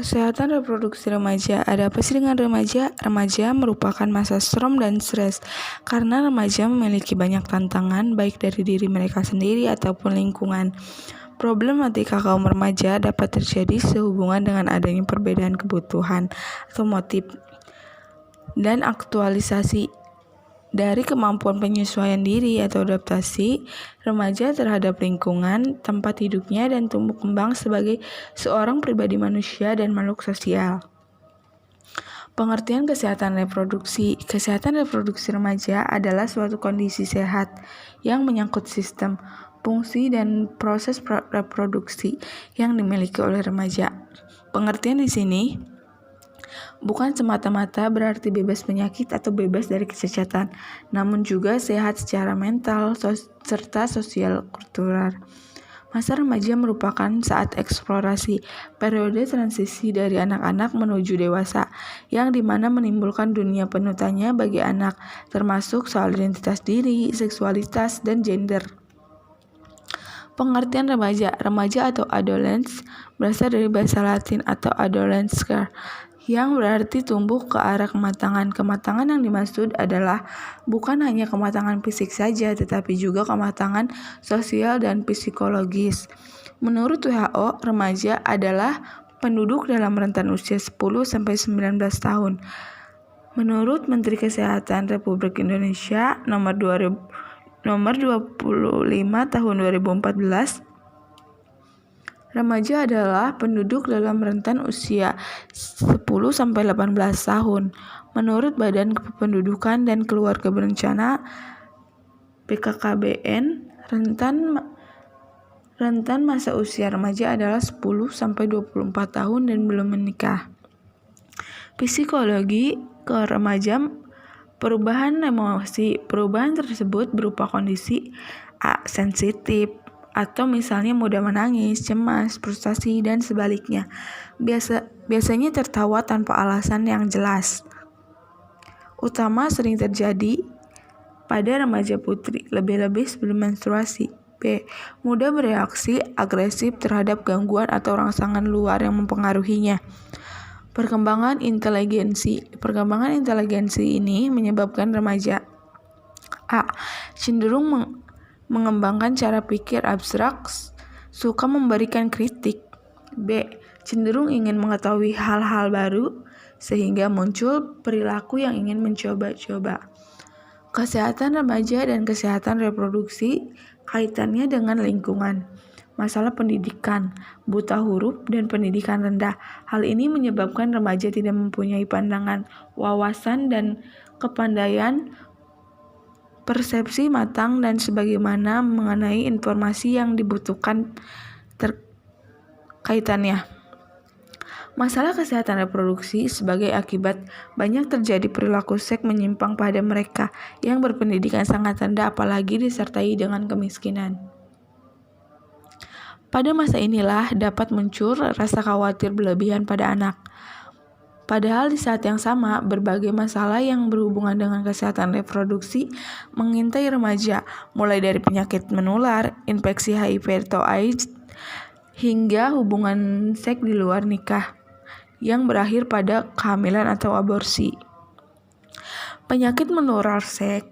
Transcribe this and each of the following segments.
Kesehatan reproduksi remaja. Ada apa sih dengan remaja? Remaja merupakan masa strom dan stres karena remaja memiliki banyak tantangan baik dari diri mereka sendiri ataupun lingkungan. Problematika kaum remaja dapat terjadi sehubungan dengan adanya perbedaan kebutuhan atau motif dan aktualisasi dari kemampuan penyesuaian diri atau adaptasi remaja terhadap lingkungan, tempat hidupnya, dan tumbuh kembang sebagai seorang pribadi manusia dan makhluk sosial. Pengertian kesehatan reproduksi. Kesehatan reproduksi remaja adalah suatu kondisi sehat yang menyangkut sistem, fungsi, dan proses reproduksi yang dimiliki oleh remaja. Pengertian di sini bukan semata-mata berarti bebas penyakit atau bebas dari kecacatan, namun juga sehat secara mental serta sosial kultural. Masa remaja merupakan saat eksplorasi, periode transisi dari anak-anak menuju dewasa, yang dimana menimbulkan dunia penuh tanya bagi anak, termasuk soal identitas diri, seksualitas, dan gender. Pengertian remaja. Remaja atau adolescence berasal dari bahasa Latin atau adolescere, yang berarti tumbuh ke arah kematangan. Kematangan yang dimaksud adalah bukan hanya kematangan fisik saja, tetapi juga kematangan sosial dan psikologis. Menurut WHO, remaja adalah penduduk dalam rentan usia 10-19 tahun. Menurut Menteri Kesehatan Republik Indonesia nomor 25 tahun 2014, remaja adalah penduduk dalam rentan usia 10-18 tahun. Menurut Badan Kependudukan dan Keluarga Berencana BKKBN, rentan masa usia remaja adalah 10-24 tahun dan belum menikah. Psikologi ke remaja. Perubahan emosi. Perubahan tersebut berupa kondisi sensitif, atau misalnya mudah menangis, cemas, frustasi, dan sebaliknya. Biasanya tertawa tanpa alasan yang jelas. Utama sering terjadi pada remaja putri, lebih-lebih sebelum menstruasi. B. Mudah bereaksi agresif terhadap gangguan atau rangsangan luar yang mempengaruhinya. Perkembangan inteligensi. Perkembangan inteligensi ini menyebabkan remaja A. Cenderung mengembangkan cara pikir abstrak, suka memberikan kritik. B. Cenderung ingin mengetahui hal-hal baru, sehingga muncul perilaku yang ingin mencoba-coba. Kesehatan remaja dan kesehatan reproduksi kaitannya dengan lingkungan. Masalah pendidikan, buta huruf, dan pendidikan rendah. Hal ini menyebabkan remaja tidak mempunyai pandangan, wawasan, dan kepandaian persepsi matang dan sebagaimana mengenai informasi yang dibutuhkan kaitannya. Masalah kesehatan reproduksi sebagai akibat banyak terjadi perilaku seks menyimpang pada mereka yang berpendidikan sangat rendah, apalagi disertai dengan kemiskinan. Pada masa inilah dapat muncul rasa khawatir berlebihan pada anak. Padahal di saat yang sama, berbagai masalah yang berhubungan dengan kesehatan reproduksi mengintai remaja, mulai dari penyakit menular, infeksi HIV atau AIDS, hingga hubungan seks di luar nikah yang berakhir pada kehamilan atau aborsi. Penyakit menular seks.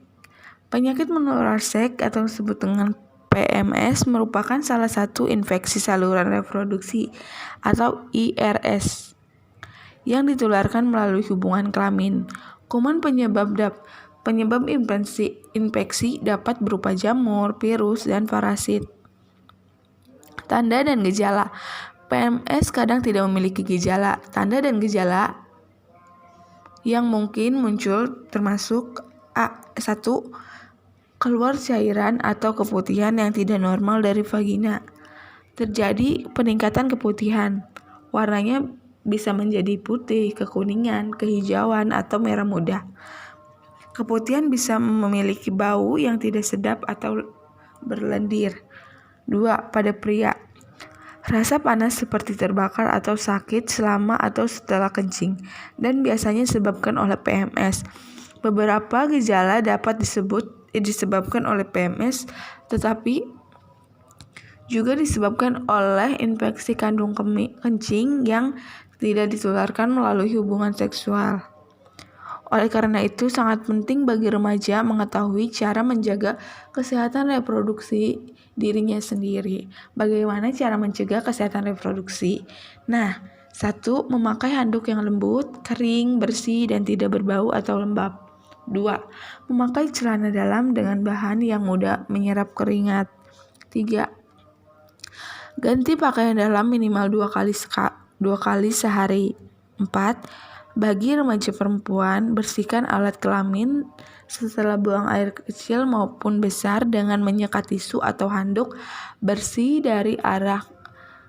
Penyakit menular seks atau disebut dengan PMS merupakan salah satu infeksi saluran reproduksi atau IRS yang ditularkan melalui hubungan kelamin. Kuman penyebab infeksi dapat berupa jamur, virus, dan parasit. Tanda dan gejala. PMS kadang tidak memiliki gejala. Tanda dan gejala yang mungkin muncul termasuk A1. Keluar cairan atau keputihan yang tidak normal dari vagina. Terjadi peningkatan keputihan. Warnanya bisa menjadi putih, kekuningan, kehijauan, atau merah muda. Keputihan bisa memiliki bau yang tidak sedap atau berlendir. 2. Pada pria, rasa panas seperti terbakar atau sakit selama atau setelah kencing, dan biasanya disebabkan oleh PMS. Beberapa gejala dapat disebabkan oleh PMS, tetapi juga disebabkan oleh infeksi kandung kencing yang tidak ditularkan melalui hubungan seksual. Oleh karena itu, sangat penting bagi remaja mengetahui cara menjaga kesehatan reproduksi dirinya sendiri. Bagaimana cara mencegah kesehatan reproduksi? Nah, 1. Memakai handuk yang lembut, kering, bersih, dan tidak berbau atau lembab. 2. Memakai celana dalam dengan bahan yang mudah menyerap keringat. 3. Ganti pakaian dalam minimal 2 kali sehari. 4. Bagi remaja perempuan, bersihkan alat kelamin setelah buang air kecil maupun besar dengan menyekat tisu atau handuk bersih dari arah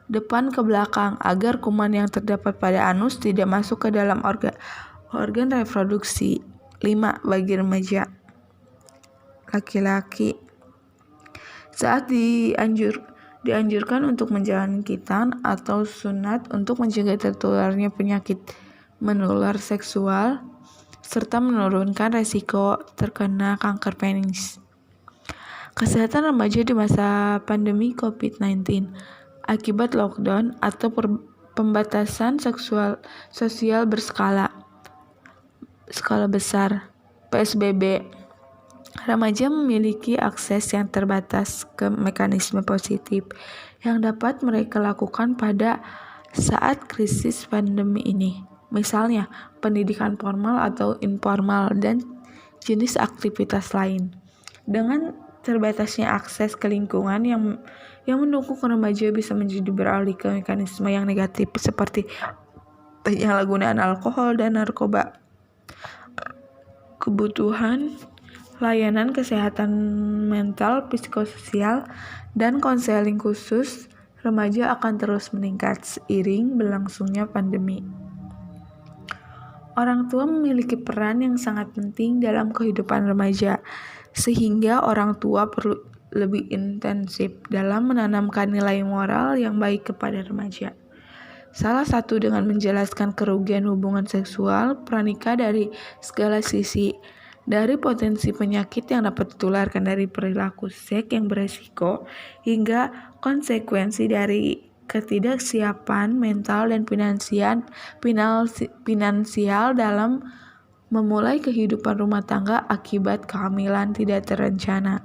depan ke belakang agar kuman yang terdapat pada anus tidak masuk ke dalam organ reproduksi. 5. Bagi remaja laki-laki, saat dianjurkan untuk menjalani khitan atau sunat untuk mencegah tertularnya penyakit menular seksual serta menurunkan resiko terkena kanker penis. Kesehatan remaja di masa pandemi COVID-19 akibat lockdown atau pembatasan sosial berskala besar (PSBB). Remaja memiliki akses yang terbatas ke mekanisme positif yang dapat mereka lakukan pada saat krisis pandemi ini. Misalnya, pendidikan formal atau informal dan jenis aktivitas lain. Dengan terbatasnya akses ke lingkungan yang mendukung remaja bisa menjadi beralih ke mekanisme yang negatif seperti penyalahgunaan alkohol dan narkoba. Kebutuhan layanan kesehatan mental, psikososial, dan konseling khusus remaja akan terus meningkat seiring berlangsungnya pandemi. Orang tua memiliki peran yang sangat penting dalam kehidupan remaja, sehingga orang tua perlu lebih intensif dalam menanamkan nilai moral yang baik kepada remaja. Salah satu dengan menjelaskan kerugian hubungan seksual pranikah dari segala sisi, dari potensi penyakit yang dapat ditularkan dari perilaku seks yang beresiko, hingga konsekuensi dari ketidaksiapan mental dan finansial dalam memulai kehidupan rumah tangga akibat kehamilan tidak terencana.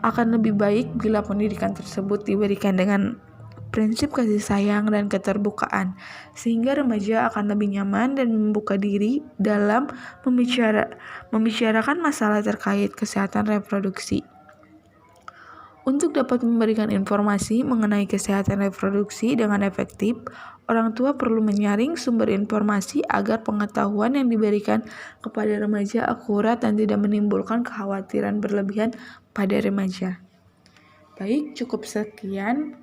Akan lebih baik bila pendidikan tersebut diberikan dengan prinsip kasih sayang dan keterbukaan, sehingga remaja akan lebih nyaman dan membuka diri dalam membicarakan masalah terkait kesehatan reproduksi. Untuk dapat memberikan informasi mengenai kesehatan reproduksi dengan efektif, orang tua perlu menyaring sumber informasi agar pengetahuan yang diberikan kepada remaja akurat dan tidak menimbulkan kekhawatiran berlebihan pada remaja. Baik, cukup sekian.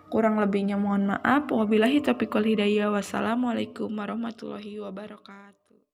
Kurang lebihnya mohon maaf. Wabillahi taufiq wal hidayah. Wassalamualaikum warahmatullahi wabarakatuh.